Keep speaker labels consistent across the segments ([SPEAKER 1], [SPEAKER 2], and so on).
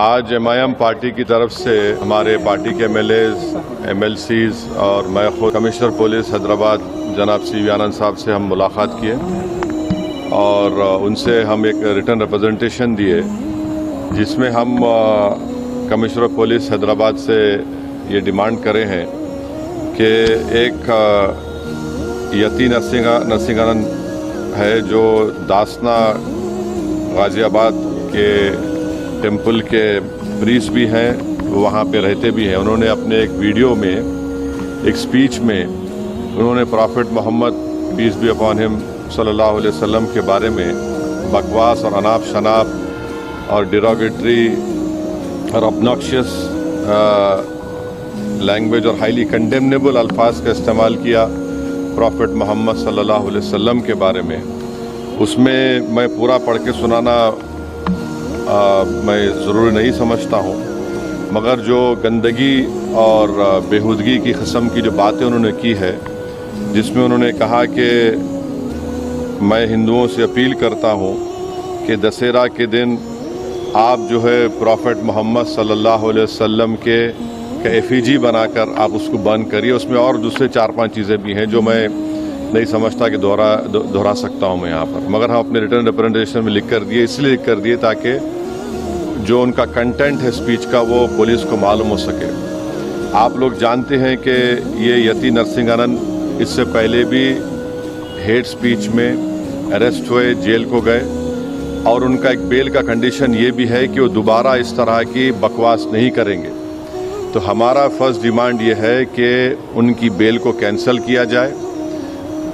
[SPEAKER 1] آج MIM party کی طرف سے ہمارے پارٹی کے MLAs, MLCs اور میں خود کمشنر پولیس حیدرآباد جناب CV آنند صاحب سے ہم ملاقات کیے اور ان سے ہم ایک ریٹن ریپرزنٹیشن دیے جس میں ہم کمشنر پولیس حیدرآباد سے یہ ڈیمانڈ کرے ہیں کہ ایک یتی نرسنگ آنند ہے جو داسنا غازی آباد کے ٹیمپل کے پریسٹ بھی ہیں, وہاں پہ رہتے بھی ہیں. انہوں نے اپنے ایک ویڈیو میں ایک سپیچ میں انہوں نے prophet Muhammad peace be upon him صلی اللہ علیہ وسلم کے بارے میں بکواس اور اناپ شناپ اور ڈیروگیٹری اور obnoxious لینگویج اور ہائیلی کنڈیمنیبل الفاظ کا استعمال کیا پرافٹ محمد صلی اللہ علیہ وسلم کے بارے میں. اس میں پورا پڑھ کے سنانا میں ضروری نہیں سمجھتا ہوں, مگر جو گندگی اور بےہودگی کی قسم کی جو باتیں انہوں نے کی ہے, جس میں انہوں نے کہا کہ میں ہندوؤں سے اپیل کرتا ہوں کہ دسہرہ کے دن آپ جو ہے پرافٹ محمد صلی اللہ علیہ وسلم کے ایفیجی بنا کر آپ اس کو بند کریے. اس میں اور دوسرے 4-5 چیزیں بھی ہیں جو میں نہیں سمجھتا کہ دہرا سکتا ہوں میں یہاں پر, مگر ہم اپنے ریٹن ریپرزنٹیشن میں لکھ کر دیے, اس لیے لکھ کر دیے تاکہ جو ان کا کنٹینٹ ہے اسپیچ کا وہ پولیس کو معلوم ہو سکے. آپ لوگ جانتے ہیں کہ یہ یتی نرسنگ آنند اس سے پہلے بھی ہیٹ اسپیچ میں اریسٹ ہوئے, جیل کو گئے, اور ان کا ایک بیل کا کنڈیشن یہ بھی ہے کہ وہ دوبارہ اس طرح کی بکواس نہیں کریں گے. تو ہمارا فرسٹ ڈیمانڈ یہ ہے کہ ان کی بیل کو کینسل کیا جائے.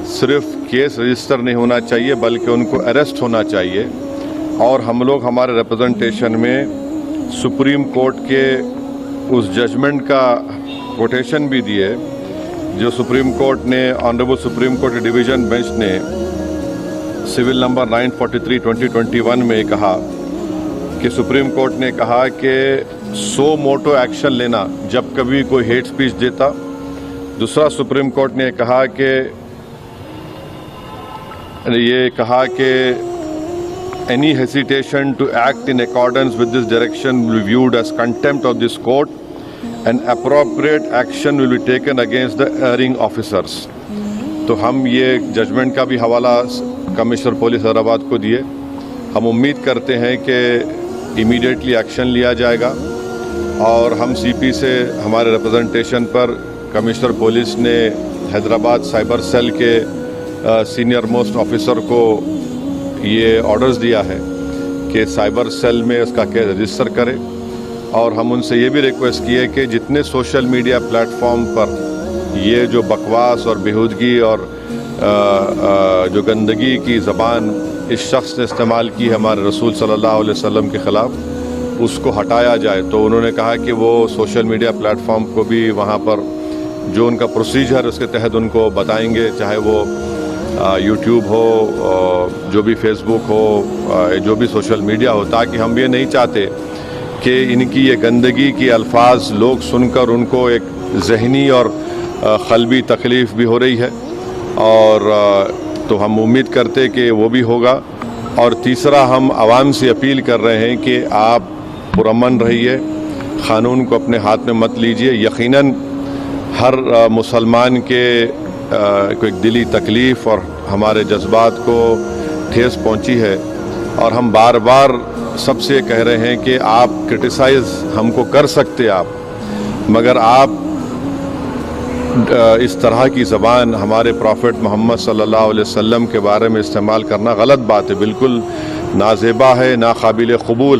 [SPEAKER 1] صرف کیس رجسٹر نہیں ہونا چاہیے بلکہ ان کو اریسٹ ہونا چاہیے. اور ہم لوگ ہمارے ریپرزنٹیشن میں سپریم کورٹ کے اس ججمنٹ کا کوٹیشن بھی دیے جو سپریم کورٹ نے, honourable supreme court division bench نے سول نمبر 943/2021 میں کہا کہ سپریم کورٹ نے کہا کہ سو موٹو ایکشن لینا جب کبھی کوئی ہیٹ اسپیچ دیتا. دوسرا سپریم کورٹ نے کہا کہ any hesitation to act in accordance with this direction will be viewed as contempt of this court and appropriate action will be taken against the erring officers. تو ہم یہ judgment کا بھی حوالہ کمشنر پولیس حیدرآباد کو دیے. ہم امید کرتے ہیں کہ امیڈیٹلی ایکشن لیا جائے گا, اور ہم CP سے ہمارے ریپرزنٹیشن پر کمشنر پولیس نے حیدرآباد سائبر سیل کے سینئر موسٹ آفیسر کو یہ آرڈرز دیا ہے کہ سائبر سیل میں اس کا کیس رجسٹر کرے. اور ہم ان سے یہ بھی ریکویسٹ کیے کہ جتنے سوشل میڈیا پلیٹ فارم پر یہ جو بکواس اور بےہودگی اور جو گندگی کی زبان اس شخص نے استعمال کی ہے ہمارے رسول صلی اللہ علیہ وسلم کے خلاف, اس کو ہٹایا جائے. تو انہوں نے کہا کہ وہ سوشل میڈیا پلیٹ فارم کو بھی وہاں پر جو ان کا پروسیجر اس کے تحت ان کو بتائیں گے, چاہے وہ یوٹیوب ہو, جو بھی فیس بک ہو, جو بھی سوشل میڈیا ہو, تاکہ ہم یہ نہیں چاہتے کہ ان کی یہ گندگی کی الفاظ لوگ سن کر ان کو ایک ذہنی اور قلبی تکلیف بھی ہو رہی ہے. اور تو ہم امید کرتے کہ وہ بھی ہوگا. اور تیسرا ہم عوام سے اپیل کر رہے ہیں کہ آپ پرامن رہیے, قانون کو اپنے ہاتھ میں مت لیجیے. یقیناً ہر مسلمان کے کو ایک دلی تکلیف اور ہمارے جذبات کو ٹھیس پہنچی ہے, اور ہم بار بار سب سے کہہ رہے ہیں کہ آپ کرٹیسائز ہم کو کر سکتے آپ, مگر آپ اس طرح کی زبان ہمارے پرافٹ محمد صلی اللہ علیہ وسلم کے بارے میں استعمال کرنا غلط بات ہے, بالکل نازیبا ہے, ناقابل قبول ہے.